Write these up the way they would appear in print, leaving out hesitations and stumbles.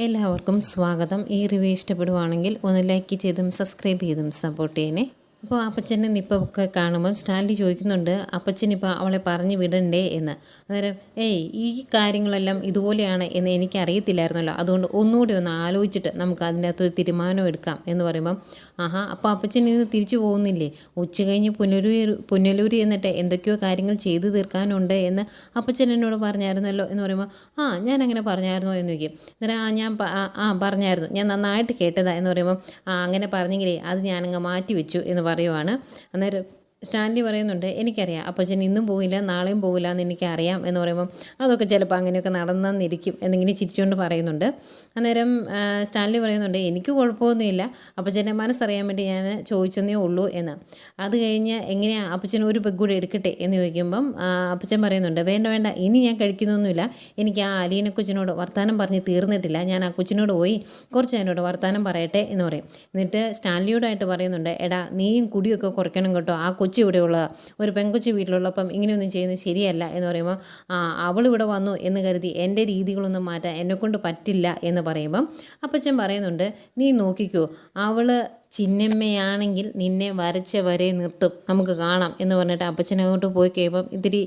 എല്ലാവർക്കും സ്വാഗതം. ഈ റിവ്യൂ ഇഷ്ടപ്പെടുവാണെങ്കിൽ ഒന്ന് ലൈക്ക് ചെയ്തും സബ്സ്ക്രൈബ് ചെയ്തും സപ്പോർട്ട് ചെയ്യണേ. അപ്പോൾ അപ്പച്ചൻ്റെ നിപ്പൊക്കെ കാണുമ്പം സ്റ്റാൻലി ചോദിക്കുന്നുണ്ട്, അപ്പച്ചനിപ്പോൾ അവളെ പറഞ്ഞു വിടണ്ടേ എന്ന്. അന്നേരം ഈ കാര്യങ്ങളെല്ലാം ഇതുപോലെയാണ് എന്ന് എനിക്കറിയത്തില്ലായിരുന്നല്ലോ, അതുകൊണ്ട് ഒന്നുകൂടി ഒന്ന് ആലോചിച്ചിട്ട് നമുക്ക് അതിൻ്റെ അകത്തൊരു തീരുമാനം എടുക്കാം എന്ന് പറയുമ്പം, അപ്പോൾ അപ്പച്ചൻ ഇത് തിരിച്ചു പോകുന്നില്ലേ, ഉച്ച കഴിഞ്ഞ് പുനലൂർ എന്നിട്ട് എന്തൊക്കെയോ കാര്യങ്ങൾ ചെയ്തു തീർക്കാനുണ്ട് എന്ന് അപ്പച്ചൻ എന്നോട് പറഞ്ഞായിരുന്നല്ലോ എന്ന് പറയുമ്പോൾ, ഞാനങ്ങനെ പറഞ്ഞായിരുന്നോ എന്ന് ചോദിക്കും. അന്നേരം ഞാൻ പറഞ്ഞായിരുന്നു, ഞാൻ നന്നായിട്ട് കേട്ടതാ എന്ന് പറയുമ്പം, അങ്ങനെ പറഞ്ഞെങ്കിലേ അത് ഞാനങ്ങ് മാറ്റി വെച്ചു എന്ന് പറയുവാണ്. അന്നേരം സ്റ്റാൻലി പറയുന്നുണ്ട്, എനിക്കറിയാം അപ്പച്ചൻ ഇന്നും പോകില്ല നാളെയും പോകില്ല എന്ന് എനിക്കറിയാം എന്ന് പറയുമ്പം, അതൊക്കെ ചിലപ്പോൾ അങ്ങനെയൊക്കെ നടന്നെന്നിരിക്കും എന്നിങ്ങനെ ചിരിച്ചുകൊണ്ട് പറയുന്നുണ്ട്. അന്നേരം സ്റ്റാൻലി പറയുന്നുണ്ട്, എനിക്ക് കുഴപ്പമൊന്നുമില്ല, അപ്പച്ചൻ്റെ മനസ്സറിയാൻ വേണ്ടി ഞാൻ ചോദിച്ചെന്നേ ഉള്ളൂ എന്ന്. അത് കഴിഞ്ഞ് എങ്ങനെയാണ് അപ്പച്ചൻ ഒരു പെഗ് കൂടെ എടുക്കട്ടെ എന്ന് ചോദിക്കുമ്പം അപ്പച്ചൻ പറയുന്നുണ്ട്, വേണ്ട ഇനി ഞാൻ കഴിക്കുന്നൊന്നുമില്ല, എനിക്ക് ആ അലീന കൊച്ചിനോട് വർത്തമാനം പറഞ്ഞ് തീർന്നിട്ടില്ല, ഞാൻ ആ കൊച്ചിനോട് പോയി കുറച്ച് എന്നോട് വർത്തമാനം പറയട്ടെ എന്ന് പറയും. എന്നിട്ട് സ്റ്റാൻലിയോടായിട്ട് പറയുന്നുണ്ട്, എടാ നീയും കുടിയൊക്കെ കുറയ്ക്കണം കേട്ടോ, ആ കൊച്ചു ഇവിടെയുള്ള ഒരു പെൺകൊച്ചു വീട്ടിലുള്ളപ്പം ഇങ്ങനെയൊന്നും ചെയ്യുന്നത് ശരിയല്ല എന്ന് പറയുമ്പോൾ, അവളിവിടെ വന്നു എന്ന് കരുതി എൻ്റെ രീതികളൊന്നും മാറ്റാൻ എന്നെക്കൊണ്ട് പറ്റില്ല എന്ന് പറയുമ്പം അപ്പച്ചൻ പറയുന്നുണ്ട്, നീ നോക്കിക്കോ, അവൾ ചിന്നമ്മയാണെങ്കിൽ നിന്നെ വരച്ച വരെ നിർത്തും, നമുക്ക് കാണാം എന്ന് പറഞ്ഞിട്ട് അപ്പച്ചനങ്ങോട്ട് പോയി കഴിയുമ്പം ഇത്തിരി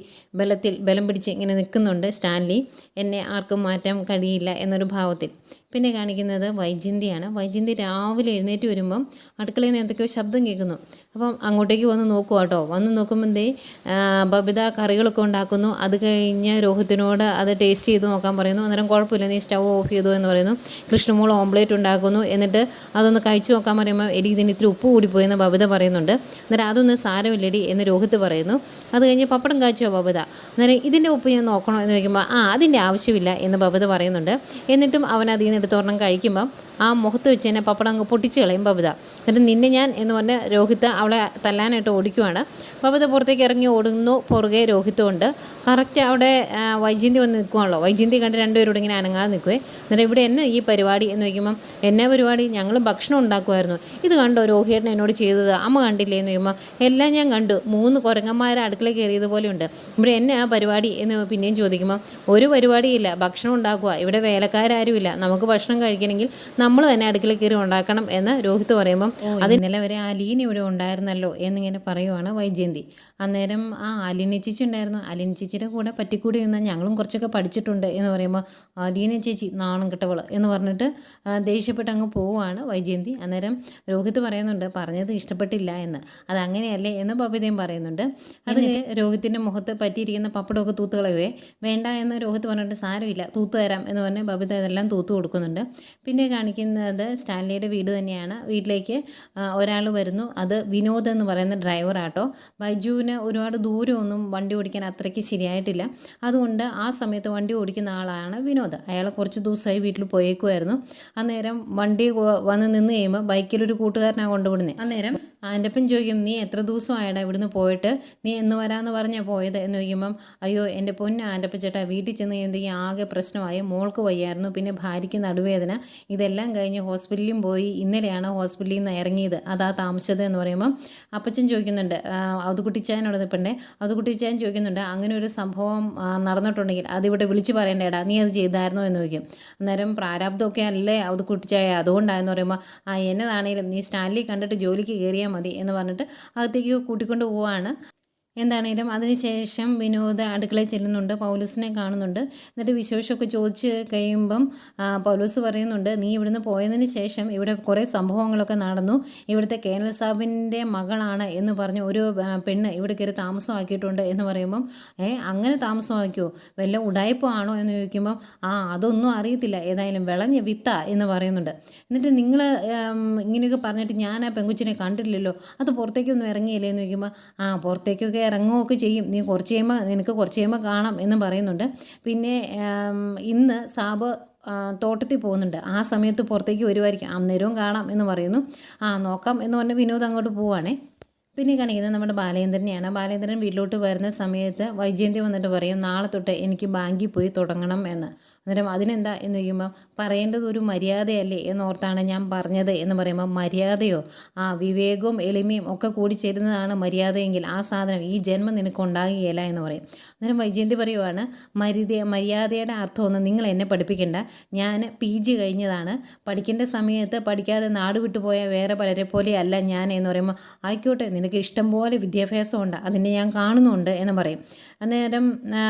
ബലം പിടിച്ച് ഇങ്ങനെ നിൽക്കുന്നുണ്ട് സ്റ്റാൻലി. എന്നെ ആർക്കും മാറ്റാൻ കഴിയില്ല എന്നൊരു ഭാവത്തിൽ. പിന്നെ കാണിക്കുന്നത് വൈജന്തിയാണ്. വൈജന്തി രാവിലെ എഴുന്നേറ്റ് വരുമ്പം അടുക്കളയിൽ നിന്ന് എന്തൊക്കെയോ ശബ്ദം കേൾക്കുന്നു. അപ്പം അങ്ങോട്ടേക്ക് വന്ന് നോക്കുക കേട്ടോ. വന്ന് നോക്കുമ്പോൾ ബബിത കറികളൊക്കെ ഉണ്ടാക്കുന്നു. അത് കഴിഞ്ഞ് രോഹിത്തിനോട് അത് ടേസ്റ്റ് ചെയ്ത് നോക്കാൻ പറയുന്നു. അന്നേരം കുഴപ്പമില്ല, നീ സ്റ്റവ് ഓഫ് ചെയ്തു എന്ന് പറയുന്നു. കൃഷ്ണമോൾ ഓംപ്ലേറ്റ് ഉണ്ടാക്കുന്നു. എന്നിട്ട് അതൊന്ന് കഴിച്ചു നോക്കാൻ പറയുമ്പോൾ, എടി ഇതിന് ഇത്തിരി ഉപ്പ് കൂടിപ്പോയെന്ന് ബബിത പറയുന്നുണ്ട്. അന്നേരം അതൊന്നും സാരമില്ലടി എന്ന് രോഹിത്ത് പറയുന്നു. അത് കഴിഞ്ഞ് പപ്പടം കാച്ചോ ബബിത. അന്നേരം ഇതിൻ്റെ ഉപ്പ് ഞാൻ നോക്കണോ എന്ന് ചോദിക്കുമ്പോൾ, അതിൻ്റെ ആവശ്യമില്ല എന്ന് ബബിത പറയുന്നുണ്ട്. എന്നിട്ടും അവൻ അതിൽ നിന്ന് എടുത്തോരണം കഴിക്കുമ്പം ആ മുഖത്ത് വെച്ച് തന്നെ പപ്പടം അങ്ങ് പൊട്ടിച്ച് കളയും ബബിത. എന്നിട്ട് നിന്നെ ഞാൻ എന്ന് പറഞ്ഞ് രോഹിത്ത് അവളെ തല്ലാനായിട്ട് ഓടിക്കുവാണ്. ബബിത പുറത്തേക്ക് ഇറങ്ങി ഓടുന്നു, പുറകെ രോഹിത്തുണ്ട്. കറക്റ്റ് അവിടെ വൈജയന്തി വന്ന് നിൽക്കുവാണല്ലോ. വൈജയന്തി കണ്ട് രണ്ടുപേരോട് ഇങ്ങനെ അനങ്ങാതെ നിൽക്കുവേ. എന്നിട്ട് ഇവിടെ എന്നെ ഈ പരിപാടി എന്ന് ചോദിക്കുമ്പം, എന്നാ പരിപാടി, ഞങ്ങൾ ഭക്ഷണം ഉണ്ടാക്കുമായിരുന്നു, ഇത് കണ്ടോ രോഹിയേട്ടൻ എന്നോട് ചെയ്തത്, അമ്മ കണ്ടില്ലേ എന്ന് ചോദിക്കുമ്പോൾ, എല്ലാം ഞാൻ കണ്ടു, 3 കുരങ്ങന്മാരെ അടുക്കളയിൽ കയറിയതുപോലെ ഉണ്ട്, ഇവിടെ എന്നെ ആ പരിപാടി എന്ന് പിന്നെയും ചോദിക്കുമ്പോൾ, ഒരു പരിപാടിയില്ല, ഭക്ഷണം ഉണ്ടാക്കുക, ഇവിടെ വേലക്കാരും ഇല്ല, നമുക്ക് ഭക്ഷണം കഴിക്കണമെങ്കിൽ നമ്മൾ തന്നെ അടുക്കളയിൽ കയറി ഉണ്ടാക്കണം എന്ന് രോഹിത്ത് പറയുമ്പം, അത് ഇന്നലെ വരെ അലീന ഇവിടെ ഉണ്ടായിരുന്നല്ലോ എന്നിങ്ങനെ പറയുവാണ് വൈജയന്തി. അന്നേരം അലീന ചേച്ചി ഉണ്ടായിരുന്നു, അലീന ചേച്ചിയുടെ കൂടെ പറ്റിക്കൂടി നിന്ന് ഞങ്ങളും കുറച്ചൊക്കെ പഠിച്ചിട്ടുണ്ട് എന്ന് പറയുമ്പോൾ, അലീന ചേച്ചി നാണം കെട്ടവൾ എന്ന് പറഞ്ഞിട്ട് ദേഷ്യപ്പെട്ട് അങ്ങ് പോവുകയാണ് വൈജയന്തി. അന്നേരം രോഹിത്ത് പറയുന്നുണ്ട്, പറഞ്ഞത് ഇഷ്ടപ്പെട്ടില്ല എന്ന്, അതങ്ങനെയല്ലേ എന്ന് ബബിതയും പറയുന്നുണ്ട്. അത് രോഹിത്തിൻ്റെ മുഖത്ത് പറ്റിയിരിക്കുന്ന പപ്പടമൊക്കെ തൂത്തുകളയുവേ. വേണ്ട എന്ന് രോഹിത്ത് പറഞ്ഞിട്ട്, സാരമില്ല തൂത്ത് തരാം എന്ന് പറഞ്ഞ് ബബിത ഇതെല്ലാം തൂത്ത് കൊടുക്കുന്നുണ്ട്. പിന്നെ കാണിക്കുന്നത് സ്റ്റാൻലിയുടെ വീട് തന്നെയാണ്. വീട്ടിലേക്ക് ഒരാൾ വരുന്നു, അത് വിനോദ് എന്ന് പറയുന്ന ഡ്രൈവറാട്ടോ. ബൈജുവിന് ഒരുപാട് ദൂരമൊന്നും വണ്ടി ഓടിക്കാൻ അത്രയ്ക്ക് ശരിയായിട്ടില്ല, അതുകൊണ്ട് ആ സമയത്ത് വണ്ടി ഓടിക്കുന്ന ആളാണ് വിനോദ്. അയാൾ കുറച്ച് ദിവസമായി വീട്ടിൽ പോയേക്കുമായിരുന്നു. അന്നേരം വണ്ടി വന്ന് നിന്ന് കഴിയുമ്പോൾ ബൈക്കിലൊരു കൂട്ടുകാരനാണ് കൊണ്ടുവിടുന്നത്. അന്നേരം എൻ്റെ അപ്പം ചോദിക്കും, നീ എത്ര ദിവസമായിടാ ഇവിടുന്ന് പോയിട്ട്, നീ എന്ന് വരാമെന്ന് പറഞ്ഞാൽ പോയത് എന്ന് ചോദിക്കുമ്പം, അയ്യോ എൻ്റെ എൻ്റെ അപ്പം ചേട്ടാ, വീട്ടിൽ ചെന്ന് കഴിയുമ്പോഴത്തേക്കും ആകെ പ്രശ്നമായി, മോൾക്ക് വയ്യായിരുന്നു, പിന്നെ ഭാര്യയ്ക്ക് നടുവേദന, ഇതെല്ലാം കഴിഞ്ഞ് ഹോസ്പിറ്റലിലും പോയി, ഇന്നലെയാണ് ഹോസ്പിറ്റലിൽ നിന്ന് ഇറങ്ങിയത്, അതാ താമസിച്ചത് എന്ന് പറയുമ്പം അപ്പച്ചൻ ചോദിക്കുന്നുണ്ട്, അതുകുട്ടിച്ചായനോട് നിൽപ്പണ്ടേ, അതുകുട്ടിച്ചായൻ ചോദിക്കുന്നുണ്ട്, അങ്ങനെ ഒരു സംഭവം നടന്നിട്ടുണ്ടെങ്കിൽ അതിവിടെ വിളിച്ച് പറയേണ്ടേടാ, നീ അത് ചെയ്തായിരുന്നോ എന്ന് ചോദിക്കും. അന്നേരം പ്രാരാബ്ദമൊക്കെ അല്ലേ അതുകുട്ടിച്ചായ, അതുകൊണ്ടായെന്ന് പറയുമ്പോൾ, എന്നതാണേലും നീ സ്റ്റാൻലി കണ്ടിട്ട് ജോലിക്ക് കയറിയാൽ മതി എന്ന് പറഞ്ഞിട്ട് അകത്തേക്ക് കൂട്ടിക്കൊണ്ട് പോവാണ്. എന്താണേലും അതിനുശേഷം വിനോദ് അടുക്കളയിൽ ചെല്ലുന്നുണ്ട്, പൗലൂസിനെ കാണുന്നുണ്ട്. എന്നിട്ട് വിശേഷമൊക്കെ ചോദിച്ച് കഴിയുമ്പം പൗലൂസ് പറയുന്നുണ്ട്, നീ ഇവിടുന്ന് പോയതിന് ശേഷം ഇവിടെ കുറേ സംഭവങ്ങളൊക്കെ നടന്നു, ഇവിടുത്തെ കേണൽ സാഹിബിൻ്റെ മകളാണ് എന്ന് പറഞ്ഞ് ഒരു പെണ്ണ് ഇവിടെ കയറി താമസമാക്കിയിട്ടുണ്ട് എന്ന് പറയുമ്പം, അങ്ങനെ താമസമാക്കിയോ, വല്ല ഉടായ്പാണോ എന്ന് ചോദിക്കുമ്പം, അതൊന്നും അറിയത്തില്ല, ഏതായാലും വിളഞ്ഞ വിത്ത എന്ന് പറയുന്നുണ്ട്. എന്നിട്ട് നിങ്ങൾ ഇങ്ങനെയൊക്കെ പറഞ്ഞിട്ട് ഞാൻ ആ പെങ്കുച്ചിനെ കണ്ടില്ലല്ലോ, അത് പുറത്തേക്കൊന്നും ഇറങ്ങിയില്ലേ എന്ന് ചോദിക്കുമ്പോൾ, പുറത്തേക്കൊക്കെ ഇറങ്ങുകയൊക്കെ ചെയ്യും, നീ നിനക്ക് കുറച്ച് കഴിയുമ്പോൾ കാണാം എന്നും പറയുന്നുണ്ട്. പിന്നെ ഇന്ന് സാബ് തോട്ടത്തിൽ പോകുന്നുണ്ട്, ആ സമയത്ത് പുറത്തേക്ക് വരുമായിരിക്കും, അന്നേരവും കാണാം എന്ന് പറയുന്നു. നോക്കാം എന്ന് പറഞ്ഞ് വിനോദ് അങ്ങോട്ട് പോവുകയാണേ. പിന്നെ കാണിക്കുന്നത് നമ്മുടെ ബാലേന്ദ്രനെയാണ്. ബാലേന്ദ്രൻ വീട്ടിലോട്ട് വരുന്ന സമയത്ത് വൈജയന്തി വന്നിട്ട് പറയും, നാളെ തൊട്ട് എനിക്ക് ബാങ്കിൽ പോയി തുടങ്ങണം എന്ന്. അന്നേരം അതിനെന്താ എന്ന് ചോദിക്കുമ്പോൾ പറയേണ്ടത് ഒരു മര്യാദയല്ലേ എന്നോർത്താണ് ഞാൻ പറഞ്ഞത് എന്ന് പറയുമ്പോൾ മര്യാദയോ വിവേകവും എളിമയും ഒക്കെ കൂടി ചേരുന്നതാണ് മര്യാദയെങ്കിൽ ആ സാധനം ഈ ജന്മം നിനക്ക് ഉണ്ടാകുകയില്ല എന്ന് പറയും. അന്നേരം വൈജയന്തി പറയുവാണ് മര്യാദയുടെ അർത്ഥമൊന്നും നിങ്ങൾ എന്നെ പഠിപ്പിക്കേണ്ട, ഞാൻ PG കഴിഞ്ഞതാണ്, പഠിക്കേണ്ട സമയത്ത് പഠിക്കാതെ നാട് വിട്ടുപോയ വേറെ പലരെ പോലെയല്ല ഞാൻ എന്ന് പറയുമ്പോൾ ആയിക്കോട്ടെ നിനക്ക് ഇഷ്ടം പോലെ വിദ്യാഭ്യാസമുണ്ട്, അതിനെ ഞാൻ കാണുന്നുണ്ട് എന്ന് പറയും. അന്നേരം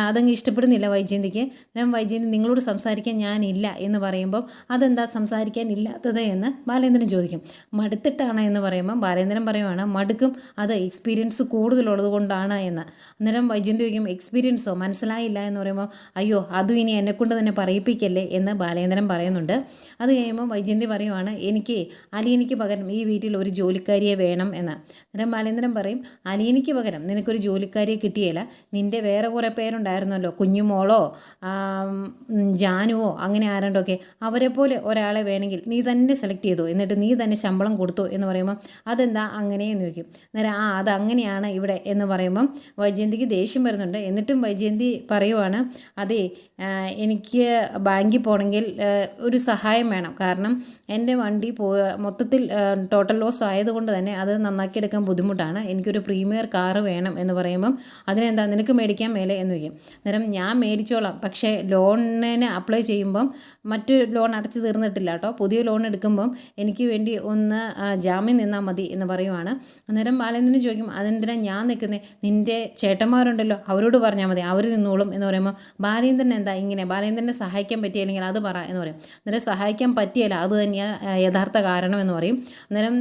അതങ്ങ് ഇഷ്ടപ്പെടുന്നില്ല വൈജയന്തിക്ക്. അന്നേരം വൈജയന്തി നിങ്ങളോട് സംസാരിക്കാൻ ഞാനില്ല എന്ന് പറയുമ്പോൾ അതെന്താ സംസാരിക്കാൻ ഇല്ലാത്തത് എന്ന് ബാലേന്ദ്രൻ ചോദിക്കും. മടുത്തിട്ടാണ് എന്ന് പറയുമ്പോൾ ബാലേന്ദ്രൻ പറയുവാണ് മടുക്കും, അത് എക്സ്പീരിയൻസ് കൂടുതലുള്ളത് കൊണ്ടാണ് എന്ന്. അന്നേരം വൈജയന്തി ചോദിക്കും എക്സ്പീരിയൻസോ മനസ്സിലായില്ല എന്ന് പറയുമ്പോൾ അയ്യോ അതും ഇനി എന്നെക്കൊണ്ട് തന്നെ പറയിപ്പിക്കല്ലേ എന്ന് ബാലേന്ദ്രൻ പറയുന്നുണ്ട്. അത് കഴിയുമ്പോൾ വൈജയന്തി പറയുവാണ് അലിയനിക്ക് പകരം ഈ വീട്ടിൽ ഒരു ജോലിക്കാരിയെ വേണം എന്ന്. അന്നേരം ബാലേന്ദ്രൻ പറയും അലിയനിക്ക് പകരം നിനക്കൊരു ജോലിക്കാരിയെ കിട്ടിയില്ല, നിൻ്റെ വേറെ കുറേ പേരുണ്ടായിരുന്നല്ലോ, കുഞ്ഞുമോളോ ജാനുവോ അങ്ങനെ ആരണ്ടൊക്കെ, അവരെ പോലെ ഒരാളെ വേണമെങ്കിൽ നീ തന്നെ സെലക്ട് ചെയ്തോ, എന്നിട്ട് നീ തന്നെ ശമ്പളം കൊടുത്തോ എന്ന് പറയുമ്പോൾ അതെന്താ അങ്ങനെയെന്ന് ചോദിക്കും. അന്നേരം അത് അങ്ങനെയാണ് ഇവിടെ എന്ന് പറയുമ്പം വൈജയന്തിക്ക് ദേഷ്യം വരുന്നുണ്ട്. എന്നിട്ടും വൈജയന്തി പറയുവാണ് അതെ എനിക്ക് ബാങ്കിൽ പോകണമെങ്കിൽ ഒരു സഹായം വേണം, കാരണം എൻ്റെ വണ്ടി മൊത്തത്തിൽ ടോട്ടൽ ലോസ് ആയതുകൊണ്ട് തന്നെ അത് നന്നാക്കിയെടുക്കാൻ ബുദ്ധിമുട്ടാണ്, എനിക്കൊരു പ്രീമിയർ കാറ് വേണം എന്ന് പറയുമ്പം അതിനെന്താ നിനക്ക് മേടിക്കാൻ മേലെ എന്ന് വയ്ക്കും. അന്നേരം ഞാൻ മേടിച്ചോളാം, പക്ഷേ ലോണിന് അപ്ലൈ ചെയ്യുമ്പം മറ്റു ലോൺ അടച്ചു തീർന്നിട്ടില്ല കേട്ടോ, പുതിയ ലോൺ എടുക്കുമ്പം എനിക്ക് വേണ്ടി ഒന്ന് ജാമ്യം നിന്നാൽ മതി എന്ന് പറയുവാണ്. അന്നേരം ബാലേന്ദ്രൻ ചോദിക്കും അതെന്തിനാ ഞാൻ നിൽക്കുന്നത്, നിൻ്റെ ചേട്ടന്മാരുണ്ടല്ലോ അവരോട് പറഞ്ഞാൽ മതി, അവർ നിന്നോളും എന്ന് പറയുമ്പോൾ ബാലേന്ദ്രൻ എന്താ ഇങ്ങനെ, ബാലേന്ദ്രനെ സഹായിക്കാൻ പറ്റിയില്ലെങ്കിൽ അത് പറ എന്ന് പറയും. അന്നേരം സഹായിക്കാൻ പറ്റിയല്ല അത് തന്നെയാണ് യഥാർത്ഥ കാരണം എന്ന് പറയും. അന്നേരം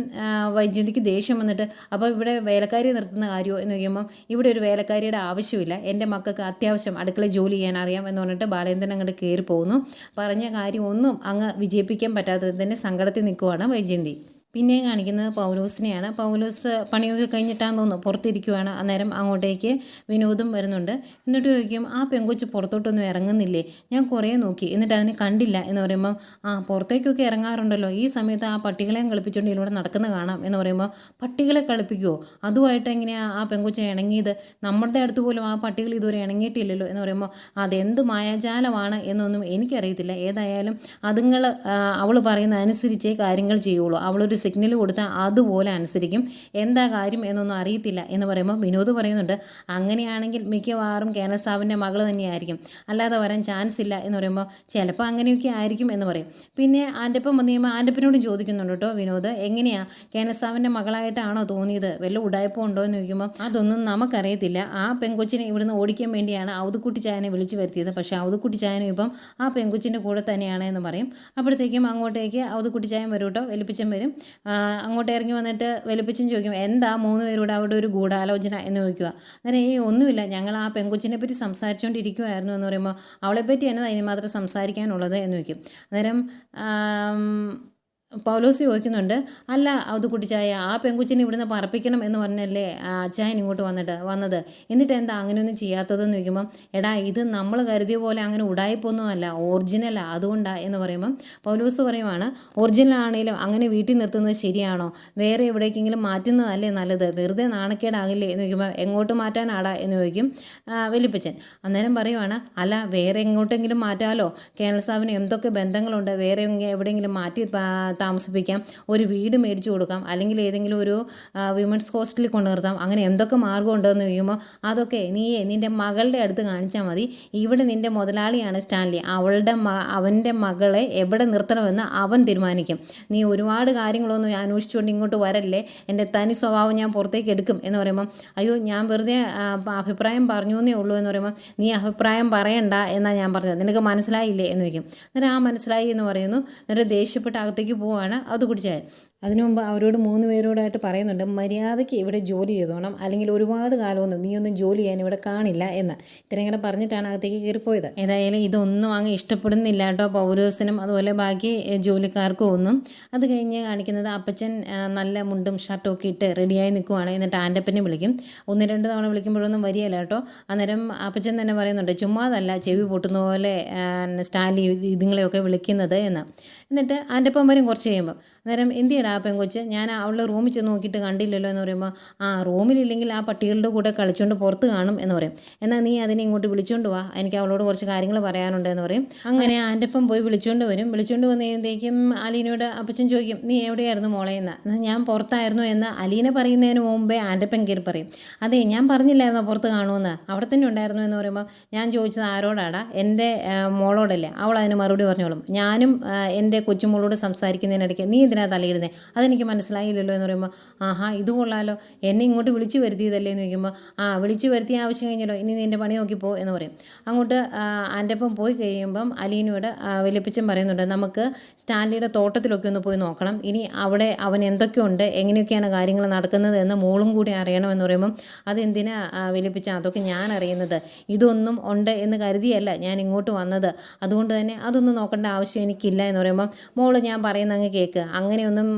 വൈജയന്തിക്ക് ദേഷ്യം വന്നിട്ട് അപ്പോൾ ഇവിടെ വേലക്കാരി നിർത്തുന്ന കാര്യമോ എന്ന് ചോദിക്കുമ്പം ഇവിടെ ഒരു വേലക്കാരിയുടെ ആവശ്യമില്ല, എൻ്റെ മക്കൾക്ക് അത്യാവശ്യം അടുക്കളയിൽ ജോലി ചെയ്യാൻ അറിയാം എന്ന് പറഞ്ഞിട്ട് ബാലേന്ദ്രൻ അങ്ങോട്ട് കയറി പോകുന്നു. പറഞ്ഞ കാര്യം ഒന്നും അങ്ങ് വിജയിപ്പിക്കാൻ പറ്റാത്തതിൻ്റെ സങ്കടത്തിൽ നിൽക്കുവാണ് വൈജയന്തി. പിന്നെ കാണിക്കുന്നത് പൗലോസിനെയാണ്. പൗലോസ് പണിയൊക്കെ കഴിഞ്ഞിട്ടാന്ന് തോന്നുന്നു പുറത്തിരിക്കുവാണ്. അന്നേരം അങ്ങോട്ടേക്ക് വിനോദം വരുന്നുണ്ട്. എന്നിട്ട് ചോദിക്കും ആ പെങ്കൊച്ച് പുറത്തോട്ടൊന്നും ഇറങ്ങുന്നില്ലേ, ഞാൻ കുറേ നോക്കി എന്നിട്ട് അതിനെ കണ്ടില്ല എന്ന് പറയുമ്പം പുറത്തേക്കൊക്കെ ഇറങ്ങാറുണ്ടല്ലോ, ഈ സമയത്ത് ആ പട്ടികളെയും കളിപ്പിച്ചുകൊണ്ട് ഇതിലൂടെ നടക്കുന്ന കാണാം എന്ന് പറയുമ്പോൾ പട്ടികളെ കളിപ്പിക്കുമോ, അതുമായിട്ട് എങ്ങനെയാണ് ആ പെങ്കൊച്ച് ഇണങ്ങിയത്, നമ്മുടെ അടുത്ത് പോലും ആ പട്ടികൾ ഇതുവരെ ഇണങ്ങിയിട്ടില്ലല്ലോ എന്ന് പറയുമ്പോൾ അതെന്ത് മായാജാലമാണ് എന്നൊന്നും എനിക്കറിയത്തില്ല, ഏതായാലും അതുങ്ങൾ അവൾ പറയുന്ന അനുസരിച്ചേ കാര്യങ്ങൾ ചെയ്യുള്ളൂ, അവളൊരു സിഗ്നൽ കൊടുത്താൽ അതുപോലെ അനുസരിക്കും, എന്താ കാര്യം എന്നൊന്നും അറിയത്തില്ല എന്ന് പറയുമ്പോൾ വിനോദ് പറയുന്നുണ്ട് അങ്ങനെയാണെങ്കിൽ മിക്കവാറും കേനസാവിൻ്റെ മകൾ തന്നെയായിരിക്കും, അല്ലാതെ വരാൻ ചാൻസ് ഇല്ല എന്ന് പറയുമ്പോൾ ചിലപ്പോൾ അങ്ങനെയൊക്കെ ആയിരിക്കും എന്ന് പറയും. പിന്നെ ആൻ്റെപ്പം വന്നു കഴിയുമ്പോൾ ആൻ്റപ്പനോടും ചോദിക്കുന്നുണ്ട് കേട്ടോ വിനോദ്, എങ്ങനെയാണ് കേനസാവിൻ്റെ മകളായിട്ടാണോ തോന്നിയത്, വല്ല ഉടായ്പ ഉണ്ടോ എന്ന് ചോദിക്കുമ്പോൾ അതൊന്നും നമുക്കറിയത്തില്ല, ആ പെങ്കൊച്ചിനെ ഇവിടുന്ന് ഓടിക്കാൻ വേണ്ടിയാണ് ഔതുക്കുട്ടി ചായനെ വിളിച്ചു വരുത്തിയത്, പക്ഷേ ഔതുക്കുട്ടി ചായനും ഇപ്പം ആ പെങ്കൊച്ചിൻ്റെ കൂടെ തന്നെയാണ് എന്ന് പറയും. അപ്പോഴത്തേക്കും അങ്ങോട്ടേക്ക് ഔതുക്കുട്ടി ചായൻ വരും കേട്ടോ, വലിപ്പിച്ചൻ വരും. അങ്ങോട്ട് ഇറങ്ങി വന്നിട്ട് വലിപ്പിച്ചും ചോദിക്കും എന്താ 3 പേരുടെ അവിടെ ഒരു ഗൂഢാലോചന എന്ന് ചോദിക്കുക. അന്നേരം ഒന്നുമില്ല, ഞങ്ങൾ ആ പെങ്കൊച്ചിനെ പറ്റി സംസാരിച്ചുകൊണ്ടിരിക്കുമായിരുന്നു എന്ന് പറയുമ്പോൾ അവളെപ്പറ്റി തന്നെ അതിന് മാത്രം സംസാരിക്കാനുള്ളത് എന്ന് ചോദിക്കും. അന്നേരം പൗലോസ് ചോദിക്കുന്നുണ്ട് അല്ല ഔതുക്കുട്ടിച്ചായ ആ പെങ്കുച്ചിനെ ഇവിടുന്ന് പറപ്പിക്കണം എന്ന് പറഞ്ഞല്ലേ അച്ചായൻ ഇങ്ങോട്ട് വന്നത്, എന്നിട്ട് എന്താ അങ്ങനെയൊന്നും ചെയ്യാത്തതെന്ന് ചോദിക്കുമ്പം എടാ ഇത് നമ്മൾ കരുതിയ പോലെ അങ്ങനെ ഉടായിപ്പൊന്നുമല്ല, ഒറിജിനലാണ്, അതുകൊണ്ടാണ് എന്ന് പറയുമ്പം പൗലോസ് പറയുവാണ് ഒറിജിനൽ ആണെങ്കിലും അങ്ങനെ വീട്ടിൽ നിർത്തുന്നത് ശരിയാണോ, വേറെ എവിടേക്കെങ്കിലും മാറ്റുന്നതല്ലേ നല്ലത്, വെറുതെ നാണക്കേടാകില്ലേ എന്ന് ചോദിക്കുമ്പോൾ എങ്ങോട്ട് മാറ്റാനാടാ എന്ന് ചോദിക്കും വലിപ്പച്ചൻ. അന്നേരം പറയുവാണ് അല്ല വേറെ എങ്ങോട്ടെങ്കിലും മാറ്റാമല്ലോ, കേണൽ സാബിന് എന്തൊക്കെ ബന്ധങ്ങളുണ്ട്, വേറെ എവിടെയെങ്കിലും മാറ്റി താമസിപ്പിക്കാം, ഒരു വീട് മേടിച്ചു കൊടുക്കാം, അല്ലെങ്കിൽ ഏതെങ്കിലും ഒരു വിമൻസ് ഹോസ്റ്റലിൽ കൊണ്ടു നിർത്താം, അങ്ങനെ എന്തൊക്കെ മാർഗ്ഗം ഉണ്ടോയെന്ന് ചോദിക്കുമ്പോൾ അതൊക്കെ നിൻ്റെ മകളുടെ അടുത്ത് കാണിച്ചാൽ മതി, ഇവിടെ നിൻ്റെ മുതലാളിയാണ് സ്റ്റാൻലി, അവൻ്റെ മകളെ എവിടെ നിർത്തണമെന്ന് അവൻ തീരുമാനിക്കും, നീ ഒരുപാട് കാര്യങ്ങളൊന്നും അന്വേഷിച്ചുകൊണ്ട് ഇങ്ങോട്ട് വരല്ലേ, എൻ്റെ തനി സ്വഭാവം ഞാൻ പുറത്തേക്ക് എടുക്കും എന്ന് പറയുമ്പം അയ്യോ ഞാൻ വെറുതെ അഭിപ്രായം പറഞ്ഞു എന്നേ ഉള്ളൂ എന്ന് പറയുമ്പോൾ നീ അഭിപ്രായം പറയണ്ട എന്നാണ് ഞാൻ പറഞ്ഞത്, നിനക്ക് മനസ്സിലായില്ലേ എന്ന് ചോദിക്കും. എന്നിട്ട് മനസ്സിലായി എന്ന് പറയുന്നു. എന്നിട്ട് ദേഷ്യപ്പെട്ട് അകത്തേക്ക് പോവാണ് അത് കുടിച്ചാൽ. അതിനു മുമ്പ് അവരോട് 3 പേരോടായിട്ട് പറയുന്നുണ്ട് മര്യാദയ്ക്ക് ഇവിടെ ജോലി ചെയ്തോണം, അല്ലെങ്കിൽ ഒരുപാട് കാലമൊന്നും നീയൊന്നും ജോലി ചെയ്യാൻ ഇവിടെ കാണില്ല എന്ന്. ഇത്രയും കൂടെ പറഞ്ഞിട്ടാണ് അകത്തേക്ക് കയറിപ്പോയത്. ഏതായാലും ഇതൊന്നും അങ്ങ് ഇഷ്ടപ്പെടുന്നില്ല കേട്ടോ പൗലോസിനും അതുപോലെ ബാക്കി ജോലിക്കാർക്കും ഒന്നും. അത് കഴിഞ്ഞ് കാണിക്കുന്നത് അപ്പച്ചൻ നല്ല മുണ്ടും ഷർട്ടും ഒക്കെ ഇട്ട് റെഡിയായി നിൽക്കുവാണ്. എന്നിട്ട് ആൻ്റപ്പനെ വിളിക്കും. 1-2 തവണ വിളിക്കുമ്പോഴൊന്നും വരികയല്ല കേട്ടോ. അന്നേരം അപ്പച്ചൻ തന്നെ പറയുന്നുണ്ട് ചുമ്മാതല്ല ചെവി പൊട്ടുന്ന പോലെ സ്റ്റാലി ഇതുങ്ങളെയൊക്കെ വിളിക്കുന്നത് എന്ന്. എന്നിട്ട് ആൻ്റപ്പം വരും കുറച്ച് കഴിയുമ്പം. അന്നേരം എന്തിയടാ ആ പെങ്കൊച്ച്? ഞാൻ അവളുടെ റൂമിൽ ചെന്ന് നോക്കിയിട്ട് കണ്ടില്ലല്ലോ എന്ന് പറയുമ്പോൾ, ആ റൂമിലില്ലെങ്കിൽ ആ പട്ടികളുടെ കൂടെ കളിച്ചുകൊണ്ട് പുറത്ത് കാണും എന്ന് പറയും. എന്നാൽ നീ അതിനെ ഇങ്ങോട്ട് വിളിച്ചുകൊണ്ട് വാ, എനിക്ക് അവളോട് കുറച്ച് കാര്യങ്ങൾ പറയാനുണ്ട് എന്ന് പറയും. അങ്ങനെ ആൻ്റെ ഒപ്പം പോയി വിളിച്ചുകൊണ്ട് വരും. വിളിച്ചുകൊണ്ട് വന്ന് കഴിയുമ്പോഴത്തേക്കും അലീനയോട് അപ്പച്ചൻ ചോദിക്കും, നീ എവിടെയായിരുന്നു മോളെ എന്ന്. ഞാൻ പുറത്തായിരുന്നു എന്ന് അലീന പറയുന്നതിന് മുമ്പേ ആൻ്റെ ഒപ്പം കയറി പറയും. അതെ, ഞാൻ പറഞ്ഞില്ലായിരുന്നോ പുറത്ത് കാണുമെന്ന്, അവിടെ തന്നെ ഉണ്ടായിരുന്നു എന്ന് പറയുമ്പോൾ, ഞാൻ ചോദിച്ചത് ആരോടാടാ? എൻ്റെ മോളോടല്ലേ? അവൾ അതിന് മറുപടി പറഞ്ഞോളും, ഞാനും എൻ്റെ കൊച്ചുമോളോട് സംസാരിക്കുന്നതിനിടയ്ക്ക് നീ എന്തിനാ തലയിടുന്നത്, അതെനിക്ക് മനസ്സിലായില്ലല്ലോ എന്ന് പറയുമ്പോൾ, ആഹാ ഇത് കൊള്ളാലോ, എന്നെ ഇങ്ങോട്ട് വിളിച്ചു വരുത്തിയതല്ലേ എന്ന് ചോദിക്കുമ്പോൾ, ആ വിളിച്ചു വരുത്തിയ ആവശ്യം കഴിഞ്ഞല്ലോ, ഇനി നിൻ്റെ പണി നോക്കിപ്പോ എന്ന് പറയും. അങ്ങോട്ട് ആൻ്റെ ഒപ്പം പോയി കഴിയുമ്പം അലീനയോട് വലിയപ്പച്ചൻ പറയുന്നുണ്ട്, നമുക്ക് സ്റ്റാൻലിയുടെ തോട്ടത്തിലൊക്കെ ഒന്ന് പോയി നോക്കണം, ഇനി അവിടെ അവൻ എന്തൊക്കെയുണ്ട്, എങ്ങനെയൊക്കെയാണ് കാര്യങ്ങൾ നടക്കുന്നത് എന്ന് മോളും കൂടി അറിയണമെന്ന് പറയുമ്പം, അതെന്തിനാ വലിയപ്പച്ചൻ, അതൊക്കെ ഞാൻ അറിയുന്നത്, ഇതൊന്നും ഉണ്ട് എന്ന് കരുതിയല്ല ഞാൻ ഇങ്ങോട്ട് വന്നത്, അതുകൊണ്ട് തന്നെ അതൊന്നും നോക്കേണ്ട ആവശ്യം എനിക്കില്ല എന്ന് പറയുമ്പം, മോള് ഞാൻ പറയുന്ന അങ്ങ് കേൾക്ക്, അങ്ങനെയൊന്നും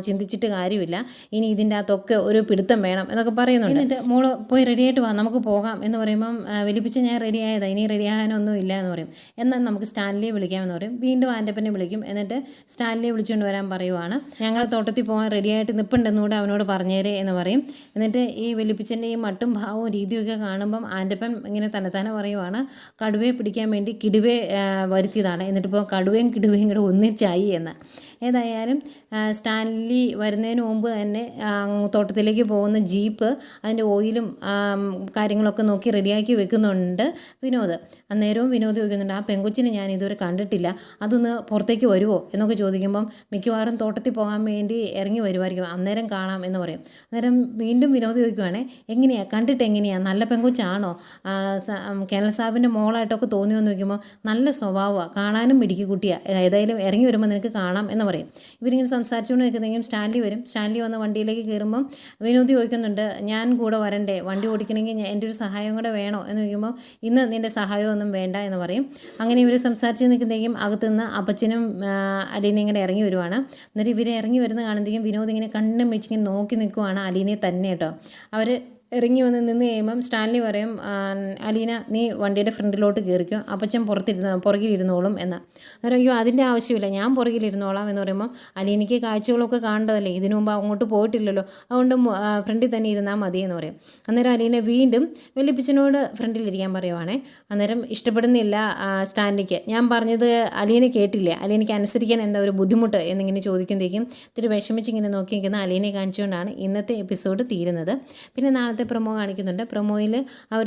ചിന്തിച്ചിട്ട് കാര്യമില്ല, ഇനി ഇതിൻ്റെ അകത്തൊക്കെ ഒരു പിടുത്തം വേണം എന്നൊക്കെ പറയുന്നുണ്ട്. എന്നിട്ട് മോള് പോയി റെഡിയായിട്ട് വാ, നമുക്ക് പോകാം എന്ന് പറയുമ്പം വലിപ്പിച്ച് ഞാൻ റെഡിയായതാണ്, ഇനി റെഡിയാകാനൊന്നും ഇല്ല എന്ന് പറയും. എന്നാൽ നമുക്ക് സ്റ്റാൻലിയെ വിളിക്കാമെന്ന് പറയും. വീണ്ടും ആൻ്റപ്പനെ വിളിക്കും. എന്നിട്ട് സ്റ്റാൻലിയെ വിളിച്ചുകൊണ്ട് വരാൻ പറയുവാണ്. ഞങ്ങൾ തോട്ടത്തിൽ പോകാൻ റെഡിയായിട്ട് നിൽപ്പുണ്ടെന്നുകൂടെ അവനോട് പറഞ്ഞേരേ എന്ന് പറയും. എന്നിട്ട് ഈ വലിപ്പിച്ചൻ്റെ ഈ മട്ടും ഭാവവും രീതിയൊക്കെ കാണുമ്പം ആൻ്റപ്പൻ ഇങ്ങനെ തന്നെത്താനെ പറയുവാണ്, കടുവയെ പിടിക്കാൻ വേണ്ടി കിടുവയെ വരുത്തിയതാണ്, എന്നിട്ടിപ്പോൾ കടുവയും കിടുവയും കൂടെ ഒന്നിച്ചായി എന്ന്. ഏതായാലും സ്റ്റാൻലി വരുന്നതിന് മുമ്പ് തന്നെ തോട്ടത്തിലേക്ക് പോകുന്ന ജീപ്പ് അതിൻ്റെ ഓയിലും കാര്യങ്ങളൊക്കെ നോക്കി റെഡിയാക്കി വെക്കുന്നുണ്ട് വിനോദ്. അന്നേരവും വിനോദ് ചോദിക്കുന്നുണ്ട്, ആ പെങ്കൊച്ചിനെ ഞാൻ ഇതുവരെ കണ്ടിട്ടില്ല, അതൊന്ന് പുറത്തേക്ക് വരുമോ എന്നൊക്കെ ചോദിക്കുമ്പം, മിക്കവാറും തോട്ടത്തിൽ പോകാൻ വേണ്ടി ഇറങ്ങി വരുമായിരിക്കും, അന്നേരം കാണാം എന്ന് പറയും. അന്നേരം വീണ്ടും വിനോദ് ചോദിക്കുവാണേ, എങ്ങനെയാണ് കണ്ടിട്ട്, എങ്ങനെയാണ് നല്ല പെങ്കൊച്ചാണോ, കേണൽ സാഹിബിൻ്റെ മോളായിട്ടൊക്കെ തോന്നിയോന്ന് ചോദിക്കുമ്പോൾ, നല്ല സ്വഭാവമാണ്, കാണാനും മിടുക്കി കുട്ടിയാണ്, ഏതായാലും ഇറങ്ങി വരുമ്പോൾ നിനക്ക് കാണാം എന്ന് പറയും. ഇവരിങ്ങനെ സംസാരിച്ചുകൊണ്ട് നിൽക്കുന്നെങ്കിലും സ്റ്റാൻലി വരും. സ്റ്റാൻലി വന്ന് വണ്ടിയിലേക്ക് കയറുമ്പം വിനോദ് ചോദിക്കുന്നുണ്ട്, ഞാൻ കൂടെ വരണ്ടേ, വണ്ടി ഓടിക്കണമെങ്കിൽ എൻ്റെ ഒരു സഹായം കൂടെ വേണോ എന്ന് ചോദിക്കുമ്പോൾ, ഇന്ന് നിൻ്റെ സഹായമൊന്നും വേണ്ട എന്ന് പറയും. അങ്ങനെ ഇവർ സംസാരിച്ച് നിൽക്കുമ്പോഴേക്കും അകത്തുനിന്ന് അപ്പച്ചനും അലീനയും കൂടെ ഇറങ്ങി വരുവാണ്. എന്നിട്ട് ഇവരെ ഇറങ്ങി വരുന്ന കാണുമ്പോഴേക്കും വിനോദ് ഇങ്ങനെ കണ്ണും വെച്ചിങ്ങനെ നോക്കി നിൽക്കുവാണ് അലീനയെ തന്നെ കേട്ടോ. അവർ ഇറങ്ങി വന്ന് നിന്ന് കഴിയുമ്പം സ്റ്റാൻലി പറയും, അലീന നീ വണ്ടിയുടെ ഫ്രണ്ടിലോട്ട് കയറിക്കും, അപ്പച്ചൻ പുറകിലിരുന്നോളും എന്ന്. അന്നേരം അയ്യോ അതിൻ്റെ ആവശ്യമില്ല, ഞാൻ പുറകിലിരുന്നോളാം എന്ന് പറയുമ്പം, അലീനയ്ക്ക് കാഴ്ചകളൊക്കെ കാണേണ്ടതല്ലേ, ഇതിനു മുമ്പ് അങ്ങോട്ട് പോയിട്ടില്ലല്ലോ, അതുകൊണ്ട് ഫ്രണ്ടിൽ തന്നെ ഇരുന്നാൽ മതി എന്ന് പറയും. അന്നേരം അലീന വീണ്ടും വലിയപ്പച്ചനോട് ഫ്രണ്ടിലിരിക്കാൻ പറയുവാണേ. അന്നേരം ഇഷ്ടപ്പെടുന്നില്ല സ്റ്റാൻലിക്ക്. ഞാൻ പറഞ്ഞത് അലീന കേട്ടില്ലേ, അലീനയ്ക്ക് അനുസരിക്കാൻ എന്താ ഒരു ബുദ്ധിമുട്ട് എന്നിങ്ങനെ ചോദിക്കുമ്പോഴേക്കും ഇത്തിരി വിഷമിച്ചിങ്ങനെ നോക്കി നിൽക്കുന്ന അലീനയെ കാണിച്ചുകൊണ്ടാണ് ഇന്നത്തെ എപ്പിസോഡ് തീരുന്നത്. പിന്നെ നാളത്തെ പ്രൊമോ കാണിക്കുന്നുണ്ട്. പ്രൊമോയിൽ അവർ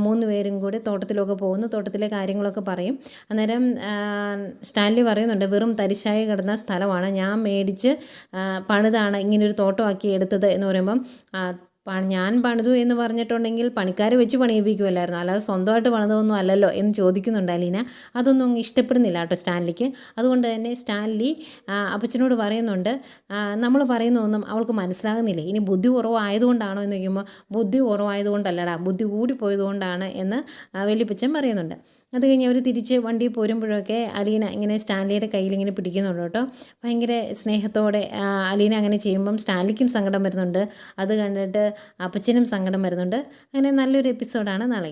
3 പേരും കൂടി തോട്ടത്തിലൊക്കെ പോകുന്നു, തോട്ടത്തിലെ കാര്യങ്ങളൊക്കെ പറയും. അന്നേരം സ്റ്റാൻലി പറയുന്നുണ്ട്, വെറും തരിശായി കിടന്ന സ്ഥലമാണ്, ഞാൻ മേടിച്ച് പണിതാണ് ഇങ്ങനൊരു തോട്ടമാക്കി എടുത്തത് എന്ന് പറയുമ്പം, ഞാൻ പണിതു എന്ന് പറഞ്ഞിട്ടുണ്ടെങ്കിൽ പണിക്കാരെ വെച്ച് പണിയിപ്പിക്കുമല്ലായിരുന്നു, അല്ലാതെ സ്വന്തമായിട്ട് പണിതൊന്നും അല്ലല്ലോ എന്ന് ചോദിക്കുന്നുണ്ട് അലീന. അതൊന്നും ഇഷ്ടപ്പെടുന്നില്ല കേട്ടോ സ്റ്റാൻലിക്ക്. അതുകൊണ്ട് തന്നെ സ്റ്റാൻലി അപ്പച്ചനോട് പറയുന്നുണ്ട്, നമ്മൾ പറയുന്നതൊന്നും അവൾക്ക് മനസ്സിലാകുന്നില്ല, ഇനി ബുദ്ധി കുറവായതുകൊണ്ടാണോ എന്ന് ചോദിക്കുമ്പോൾ, ബുദ്ധി കുറവായതുകൊണ്ടല്ലടാ, ബുദ്ധി കൂടിപ്പോയതുകൊണ്ടാണ് എന്ന് വലിയപ്പച്ചൻ പറയുന്നുണ്ട്. അത് കഴിഞ്ഞ് അവർ തിരിച്ച് വണ്ടി പോരുമ്പോഴൊക്കെ അലീന ഇങ്ങനെ സ്റ്റാൻലിയുടെ കയ്യിൽ ഇങ്ങനെ പിടിക്കുന്നുണ്ട് കേട്ടോ. ഭയങ്കര സ്നേഹത്തോടെ അലീന അങ്ങനെ ചെയ്യുമ്പം സ്റ്റാൻലിക്കും സങ്കടം വരുന്നുണ്ട്, അത് കണ്ടിട്ട് അപ്പച്ചനും സങ്കടം വരുന്നുണ്ട്. അങ്ങനെ നല്ലൊരു എപ്പിസോഡാണ് നാളെ.